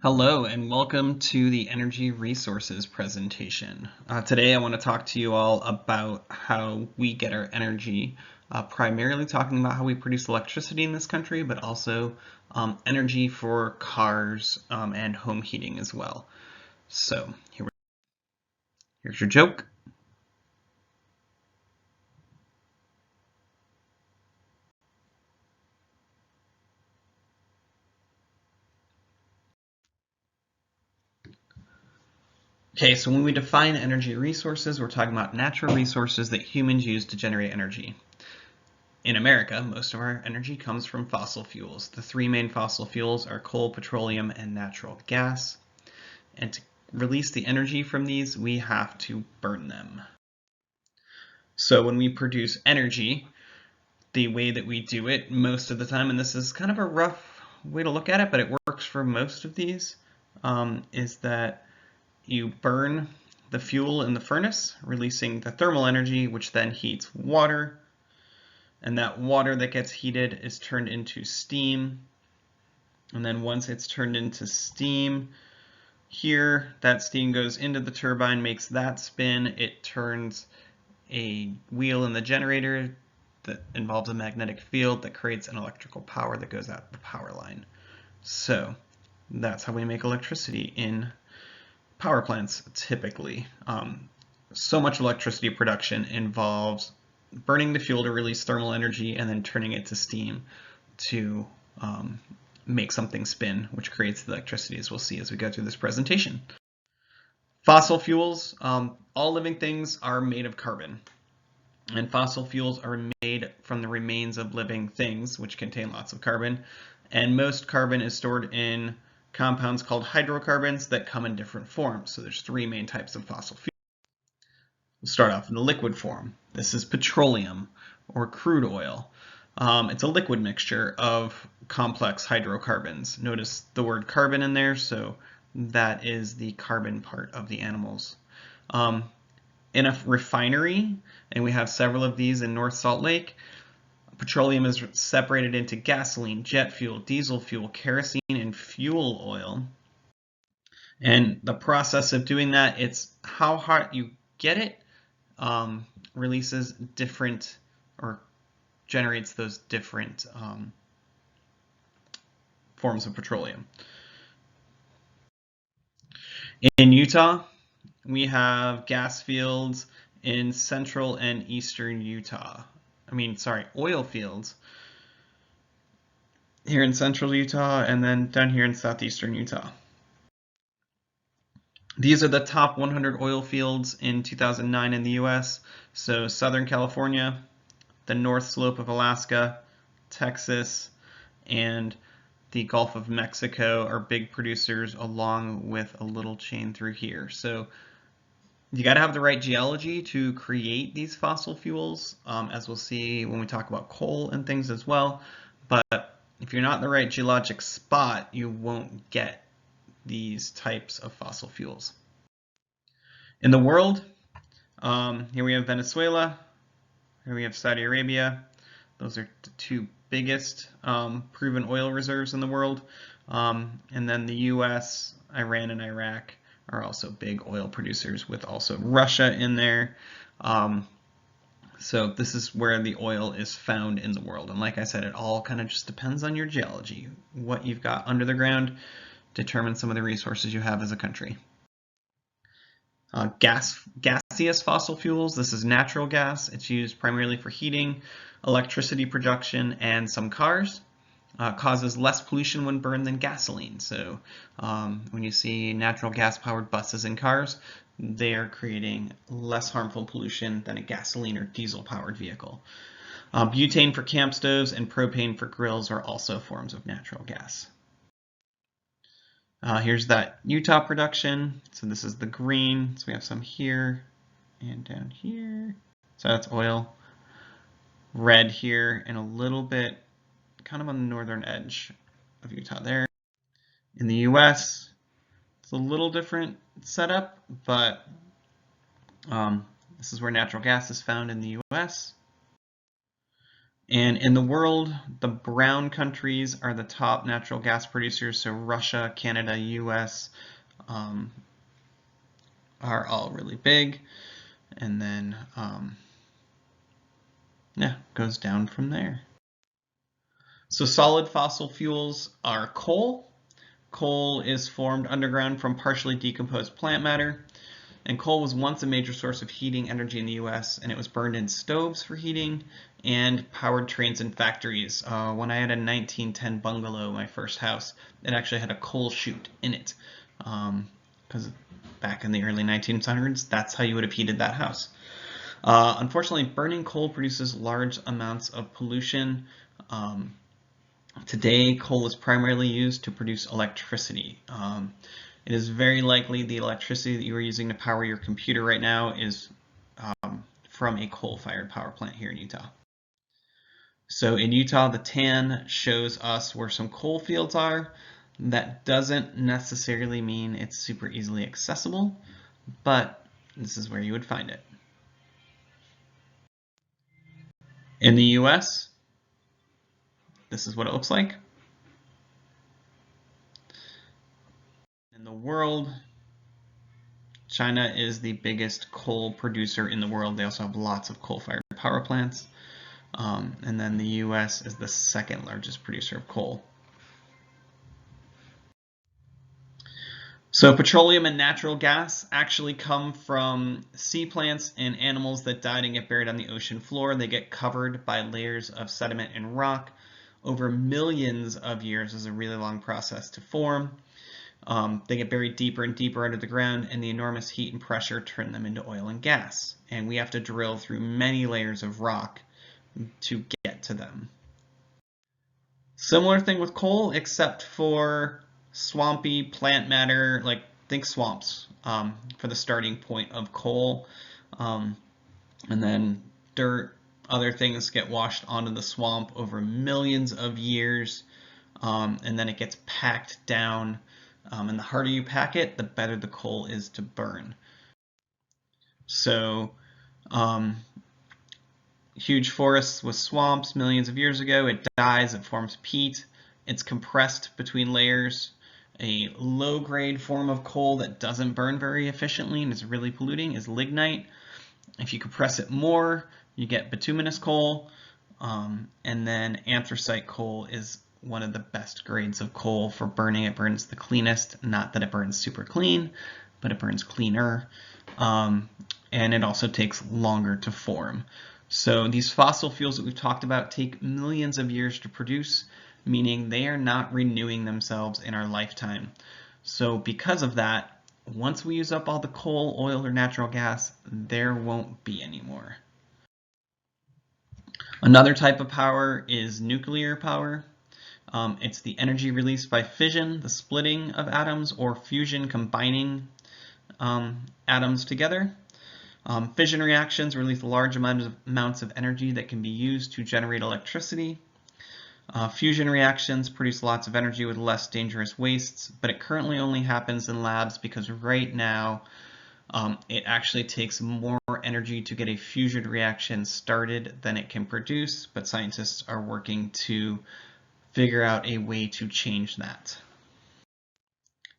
Hello and welcome to the Energy Resources presentation. Today I want to talk to you all about how we get our energy, primarily talking about how we produce electricity in this country, but also energy for cars and home heating as well. So here's your joke. Okay, so when we define energy resources, we're talking about natural resources that humans use to generate energy. In America, most of our energy comes from fossil fuels. The three main fossil fuels are coal, petroleum, and natural gas. And to release the energy from these, we have to burn them. So when we produce energy, the way that we do it most of the time, and this is kind of a rough way to look at it, but it works for most of these, is that you burn the fuel in the furnace, releasing the thermal energy, which then heats water. And that water that gets heated is turned into steam. And then once it's turned into steam, here that steam goes into the turbine, makes that spin. It turns a wheel in the generator that involves a magnetic field that creates an electrical power that goes out the power line. So that's how we make electricity in power plants typically. So much electricity production involves burning the fuel to release thermal energy and then turning it to steam to make something spin, which creates the electricity, as we'll see as we go through this presentation. Fossil fuels, all living things are made of carbon. And fossil fuels are made from the remains of living things, which contain lots of carbon. And most carbon is stored in compounds called hydrocarbons that come in different forms. So there's three main types of fossil fuels. We'll start off in the liquid form. This is petroleum or crude oil. It's a liquid mixture of complex hydrocarbons. Notice the word carbon in there, so that is the carbon part of the animals. In a refinery, and we have several of these in North Salt Lake, petroleum is separated into gasoline, jet fuel, diesel fuel, kerosene, and fuel oil. And the process of doing that, it's how hot you get it, releases different or generates those different forms of petroleum. In Utah, we have gas fields in central and eastern Utah. Oil fields here in central Utah and then down here in southeastern Utah. These are the top 100 oil fields in 2009 in the US. So Southern California, the North Slope of Alaska, Texas, and the Gulf of Mexico are big producers, along with a little chain through here. So you got to have the right geology to create these fossil fuels, as we'll see when we talk about coal and things as well. But if you're not in the right geologic spot, you won't get these types of fossil fuels. In the world, here we have Venezuela, here we have Saudi Arabia. Those are the two biggest proven oil reserves in the world. And then the US, Iran, and Iraq are also big oil producers, with also Russia in there. So this is where the oil is found in the world. And like I said, it all kind of just depends on your geology. What you've got under the ground determines some of the resources you have as a country. Gaseous fossil fuels. This is natural gas. It's used primarily for heating, electricity production, and some cars. Causes less pollution when burned than gasoline. So when you see natural gas powered buses and cars, they are creating less harmful pollution than a gasoline or diesel powered vehicle. Butane for camp stoves and propane for grills are also forms of natural gas. Here's that Utah production. So this is the green. So we have some here and down here. So that's oil. Red here and a little bit kind of on the northern edge of Utah there. In the US, it's a little different setup, but this is where natural gas is found in the US. And in the world, the brown countries are the top natural gas producers. So Russia, Canada, US are all really big. And then, yeah, goes down from there. So solid fossil fuels are coal. Coal is formed underground from partially decomposed plant matter. And coal was once a major source of heating energy in the US, and it was burned in stoves for heating and powered trains and factories. When I had a 1910 bungalow, my first house, it actually had a coal chute in it. Because back in the early 1900s, that's how you would have heated that house. Unfortunately, burning coal produces large amounts of pollution. Today, coal is primarily used to produce electricity. It is very likely the electricity that you are using to power your computer right now is from a coal-fired power plant here in Utah. So in Utah, the tan shows us where some coal fields are. That doesn't necessarily mean it's super easily accessible, but this is where you would find it. In the US, this is what it looks like. In the world, China is the biggest coal producer in the world. They also have lots of coal-fired power plants. And then the US is the second largest producer of coal. So petroleum and natural gas actually come from sea plants and animals that died and get buried on the ocean floor. They get covered by layers of sediment and rock over millions of years. Is a really long process to form. They get buried deeper and deeper under the ground, and the enormous heat and pressure turn them into oil and gas. And we have to drill through many layers of rock to get to them. Similar thing with coal, except for swampy plant matter, like think swamps for the starting point of coal. And then dirt, other things get washed onto the swamp over millions of years. And then it gets packed down. And the harder you pack it, the better the coal is to burn. So huge forests with swamps millions of years ago, it dies, it forms peat, it's compressed between layers. A low-grade form of coal that doesn't burn very efficiently and is really polluting is lignite. If you compress it more, you get bituminous coal, and then anthracite coal is one of the best grades of coal for burning. It burns the cleanest, not that it burns super clean, but it burns cleaner, and it also takes longer to form. So these fossil fuels that we've talked about take millions of years to produce, meaning they are not renewing themselves in our lifetime. So because of that, once we use up all the coal, oil, or natural gas, there won't be any more. Another type of power is nuclear power. It's the energy released by fission, the splitting of atoms, or fusion, combining atoms together. Fission reactions release large amounts of energy that can be used to generate electricity. Fusion reactions produce lots of energy with less dangerous wastes, but it currently only happens in labs because right now it actually takes more energy to get a fusion reaction started than it can produce, but scientists are working to figure out a way to change that.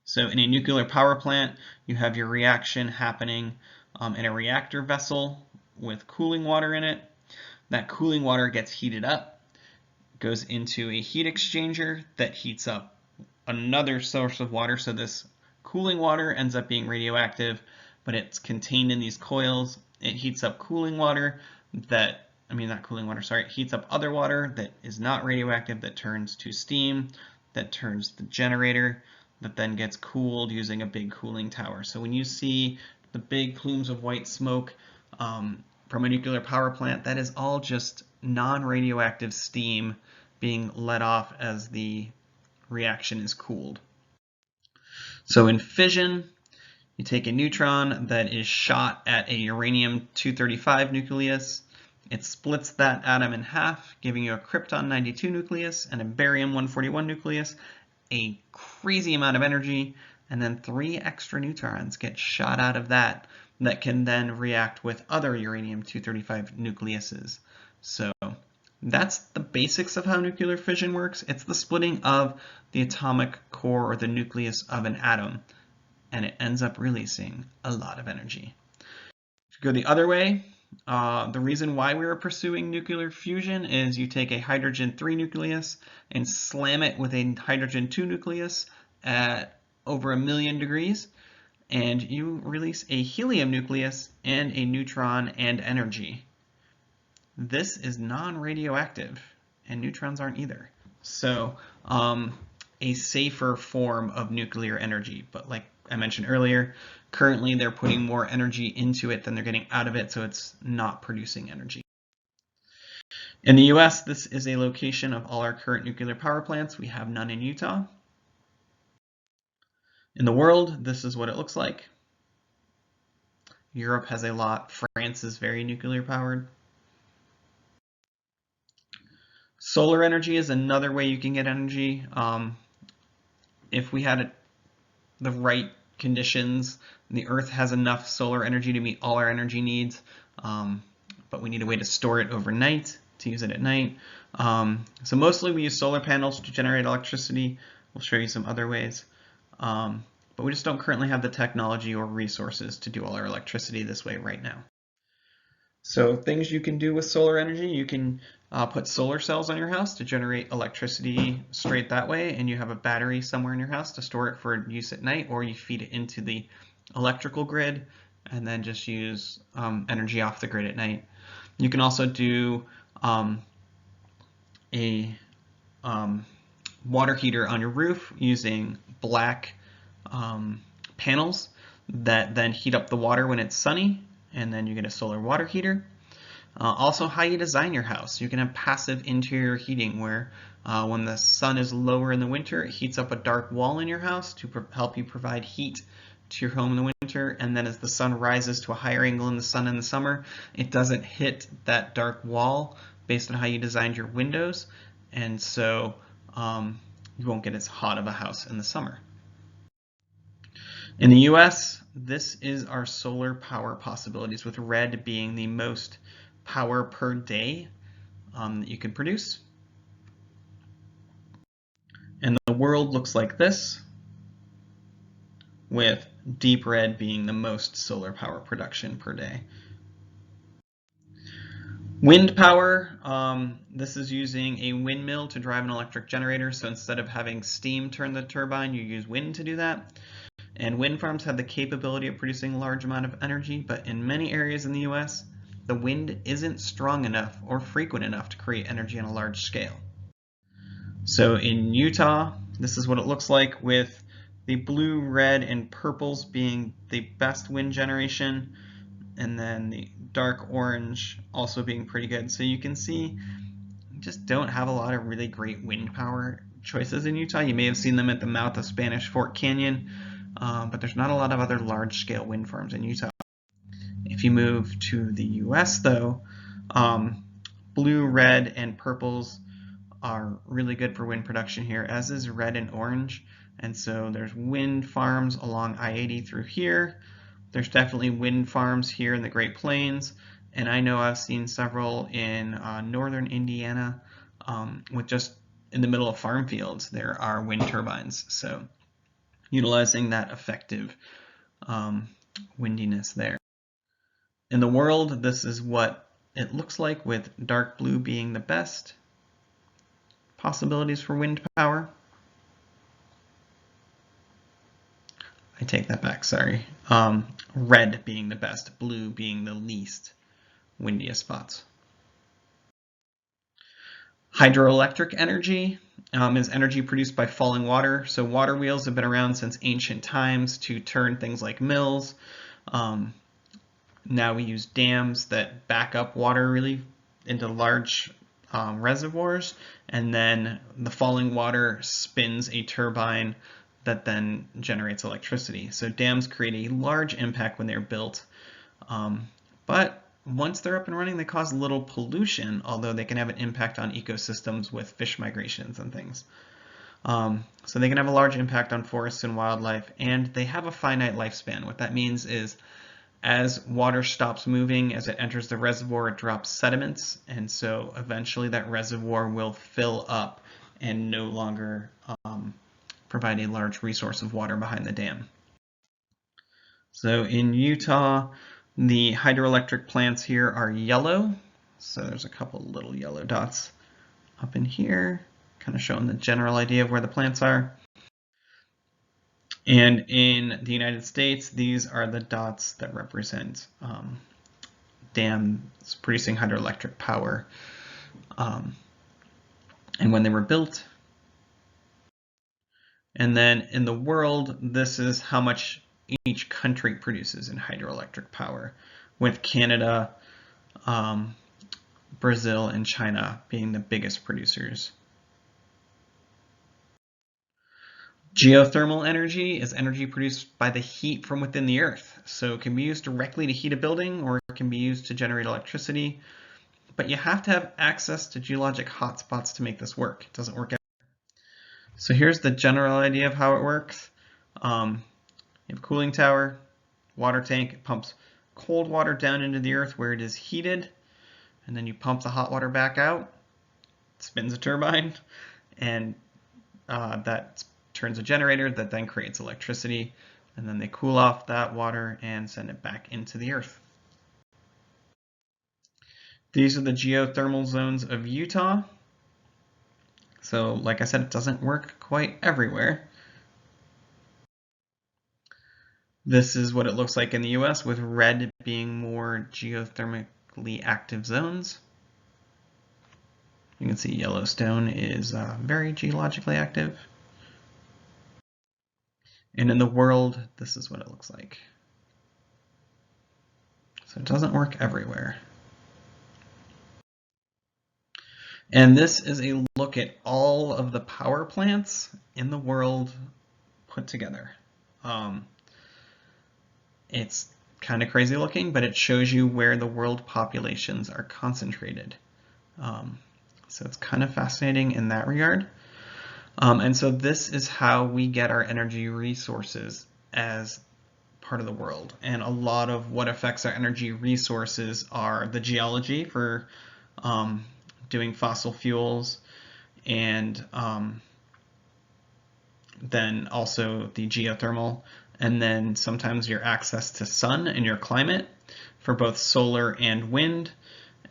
So in a nuclear power plant, you have your reaction happening in a reactor vessel with cooling water in it. That cooling water gets heated up, goes into a heat exchanger that heats up another source of water. So this cooling water ends up being radioactive, but it's contained in these coils. It heats up cooling water that, it heats up other water that is not radioactive, that turns to steam, that turns the generator, that then gets cooled using a big cooling tower. So when you see the big plumes of white smoke from a nuclear power plant, that is all just non-radioactive steam being let off as the reaction is cooled. So in fission, you take a neutron that is shot at a uranium-235 nucleus. It splits that atom in half, giving you a krypton-92 nucleus and a barium-141 nucleus, a crazy amount of energy, and then 3 extra neutrons get shot out of that can then react with other uranium-235 nucleuses. So That's the basics of how nuclear fission works. It's the splitting of the atomic core or the nucleus of an atom, and it ends up releasing a lot of energy. If you go the other way, the reason why we are pursuing nuclear fusion is you take a hydrogen-3 nucleus and slam it with a hydrogen-2 nucleus at over 1,000,000 degrees, and you release a helium nucleus and a neutron and energy. This is non-radioactive, and neutrons aren't either. So a safer form of nuclear energy, but like I mentioned earlier, currently they're putting more energy into it than they're getting out of it, so it's not producing energy. In the US, this is a location of all our current nuclear power plants. We have none in Utah. In the world, this is what it looks like. Europe has a lot. France is very nuclear powered. Solar energy is another way you can get energy. If we had the right conditions, the Earth has enough solar energy to meet all our energy needs, but we need a way to store it overnight to use it at night. So mostly we use solar panels to generate electricity. We'll show you some other ways. But we just don't currently have the technology or resources to do all our electricity this way right now. So things you can do with solar energy, you can put solar cells on your house to generate electricity straight that way, and you have a battery somewhere in your house to store it for use at night, or you feed it into the electrical grid and then just use energy off the grid at night. You can also do a water heater on your roof using black panels that then heat up the water when it's sunny, and then you get a solar water heater. Also, how you design your house. You can have passive interior heating where when the sun is lower in the winter, it heats up a dark wall in your house to help you provide heat to your home in the winter, and then as the sun rises to a higher angle in the sun in the summer, it doesn't hit that dark wall based on how you designed your windows, and so you won't get as hot of a house in the summer. In the US, this is our solar power possibilities, with red being the most power per day that you can produce. And the world looks like this, with deep red being the most solar power production per day. Wind power, this is using a windmill to drive an electric generator. So instead of having steam turn the turbine, you use wind to do that. And wind farms have the capability of producing a large amount of energy, but in many areas in the US, the wind isn't strong enough or frequent enough to create energy on a large scale. So in Utah, this is what it looks like, with the blue, red, and purples being the best wind generation, and then the dark orange also being pretty good. So you can see you just don't have a lot of really great wind power choices in Utah. You may have seen them at the mouth of Spanish Fork Canyon, but there's not a lot of other large-scale wind farms in Utah. If you move to the US, though, blue, red, and purples are really good for wind production here, as is red and orange. And so there's wind farms along I-80 through here. There's definitely wind farms here in the Great Plains, and I know I've seen several in northern Indiana, with just in the middle of farm fields there are wind turbines. So utilizing that effective windiness there. In the world, this is what it looks like, with dark blue being the best possibilities for wind power. I take that back, sorry. Red being the best, blue being the least windiest spots. Hydroelectric energy is energy produced by falling water. So water wheels have been around since ancient times to turn things like mills. Now we use dams that back up water really into large reservoirs, and then the falling water spins a turbine that then generates electricity. So dams create a large impact when they're built, but once they're up and running, they cause little pollution, although they can have an impact on ecosystems with fish migrations and things. So they can have a large impact on forests and wildlife, and they have a finite lifespan. What that means is As water stops moving, as it enters the reservoir, it drops sediments, and so eventually that reservoir will fill up and no longer provide a large resource of water behind the dam. So in Utah, the hydroelectric plants here are yellow. So there's a couple little yellow dots up in here, kind of showing the general idea of where the plants are. And in the United States, these are the dots that represent dams producing hydroelectric power and when they were built. And then in the world, this is how much each country produces in hydroelectric power, with Canada, Brazil, and China being the biggest producers. Geothermal energy is energy produced by the heat from within the earth. So it can be used directly to heat a building, or it can be used to generate electricity. But you have to have access to geologic hotspots to make this work. It doesn't work out. So here's the general idea of how it works. You have a cooling tower, water tank. It pumps cold water down into the earth where it is heated, and then you pump the hot water back out. It spins a turbine, and that turns a generator that then creates electricity, and then they cool off that water and send it back into the earth. These are the geothermal zones of Utah. So like I said, it doesn't work quite everywhere. This is what it looks like in the US, with red being more geothermically active zones. You can see Yellowstone is very geologically active. And in the world, this is what it looks like. So it doesn't work everywhere. And this is a look at all of the power plants in the world put together. It's kind of crazy looking, but it shows you where the world populations are concentrated. So it's kind of fascinating in that regard. And so this is how we get our energy resources as part of the world. And a lot of what affects our energy resources are the geology for doing fossil fuels, and then also the geothermal, and then sometimes your access to sun and your climate for both solar and wind.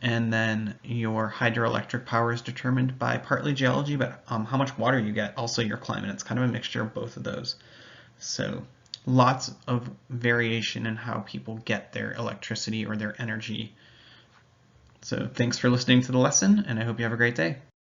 And then your hydroelectric power is determined by partly geology, but how much water you get, also your climate. It's kind of a mixture of both of those. So lots of variation in how people get their electricity or their energy. So thanks for listening to the lesson, and I hope you have a great day.